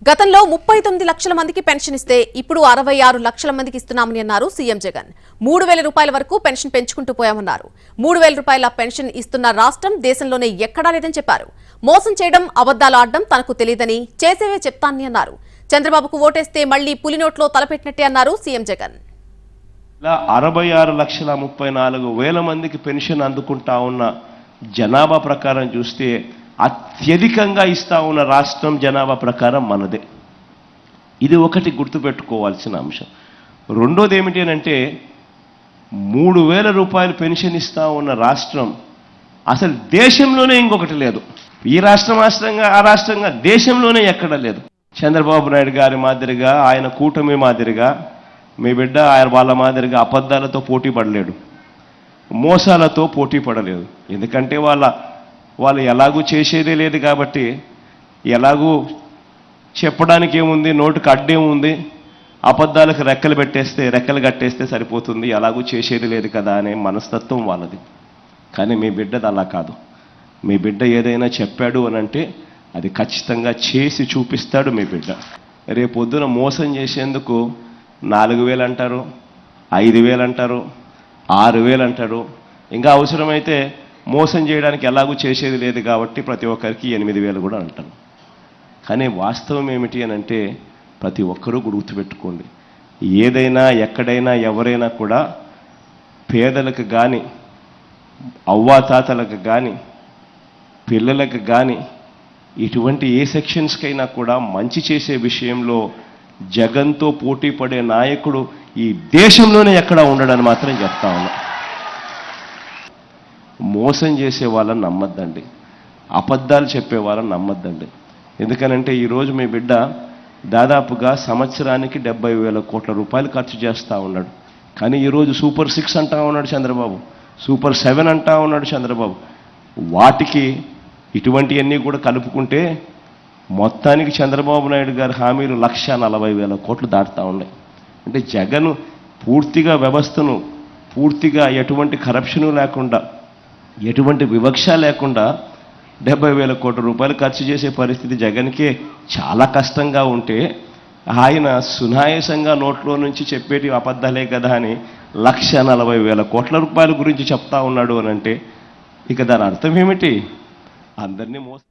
గతంలో 39 లక్షల మందికి పెన్షన్ ఇస్తే ఇప్పుడు 66 లక్షల మందికి ఇస్తున్నామని అన్నారు సీఎం జగన్. 3000 రూపాయల వరకు పెన్షన్ పెంచుకుంటూ పోయామన్నారు. 3000 రూపాయల పెన్షన్ ఇస్తున్న రాష్ట్రం దేశంలోనే ఎక్కడా లేదని చెప్పారు. మోసం చేయడం, అబద్దాలు ఆడడం తనకు తెలియదని, చేసేవే చెప్తానని అన్నారు. చంద్రబాబుకు ఓటేస్తే మళ్లీ పులినోట్లో తలపెట్టినట్టే అన్నారు సీఎం జగన్. 66,34,000 మందికి పెన్షన్ అందుకుంటా ఉన్న జనాభా ప్రకారం చూస్తే అత్యధికంగా ఇస్తా ఉన్న రాష్ట్రం జనాభా ప్రకారం మనదే. ఇది ఒకటి గుర్తుపెట్టుకోవాల్సిన అంశం. రెండోది ఏమిటి అంటే 3,000 రూపాయలు పెన్షన్ ఇస్తా ఉన్న రాష్ట్రం అసలు దేశంలోనే ఇంకొకటి లేదు. ఈ రాష్ట్రం ఆ రాష్ట్రంగా దేశంలోనే ఎక్కడ లేదు. చంద్రబాబు నాయుడు గారి మాదిరిగా, ఆయన కూటమి మాదిరిగా మీ బిడ్డ ఆయన వాళ్ళ మాదిరిగా అబద్ధాలతో పోటీ పడలేడు, మోసాలతో పోటీ పడలేదు. ఎందుకంటే వాళ్ళు ఎలాగూ చేసేదే లేదు కాబట్టి, ఎలాగూ చెప్పడానికి ఏముంది, నోటికి అడ్డేముంది, అబద్ధాలకు రెక్కలు కట్టేస్తే సరిపోతుంది, ఎలాగూ చేసేది లేదు కదా అనే మనస్తత్వం వాళ్ళది. కానీ మీ బిడ్డది అలా కాదు. మీ బిడ్డ ఏదైనా చెప్పాడు అనంటే అది ఖచ్చితంగా చేసి చూపిస్తాడు మీ బిడ్డ. రేపొద్దున మోసం చేసేందుకు 4,000 అంటారు, 5,000 అంటారు, 6,000 అంటారు. ఇంకా అవసరమైతే మోసం చేయడానికి ఎలాగూ చేసేది లేదు కాబట్టి ప్రతి ఒక్కరికి 8,000 కూడా అంటారు. కానీ వాస్తవం ఏమిటి అనంటే ప్రతి ఒక్కరూ గుర్తుపెట్టుకోండి, ఏదైనా ఎక్కడైనా ఎవరైనా కూడా పేదలకు కానీ, అవ్వాతాతలకు కానీ, పిల్లలకు కానీ, ఇటువంటి ఏ సెక్షన్స్కైనా కూడా మంచి చేసే విషయంలో జగన్తో పోటీ పడే నాయకుడు ఈ దేశంలోనే ఎక్కడా ఉండడని మాత్రం చెప్తా ఉన్నా. మోసం చేసే వాళ్ళని నమ్మద్దండి, అబద్ధాలు చెప్పే వాళ్ళని నమ్మద్దండి. ఎందుకనంటే ఈరోజు మీ బిడ్డ దాదాపుగా సంవత్సరానికి 70,000 కోట్ల రూపాయలు ఖర్చు చేస్తూ ఉన్నాడు. కానీ ఈరోజు సూపర్ 6 అంటా ఉన్నాడు చంద్రబాబు, సూపర్ 7 అంటా ఉన్నాడు చంద్రబాబు. వాటికి ఇటువంటివన్నీ కూడా కలుపుకుంటే మొత్తానికి చంద్రబాబు నాయుడు గారి హామీలు 1,40,000 కోట్లు దాటుతూ ఉన్నాయి. అంటే జగన్ పూర్తిగా వ్యవస్థను పూర్తిగా ఎటువంటి కరప్షను లేకుండా, ఎటువంటి వివక్ష లేకుండా 70,000 కోట్ల రూపాయలు ఖర్చు చేసే పరిస్థితి జగన్కే చాలా కష్టంగా ఉంటే, ఆయన సునాయాసంగా నోట్లో నుంచి చెప్పేటి అబద్ధాలే కదా అని 1,40,000 కోట్ల రూపాయల గురించి చెప్తా ఉన్నాడు అనంటే ఇక దాని అర్థం ఏమిటి? అందరినీ మోసం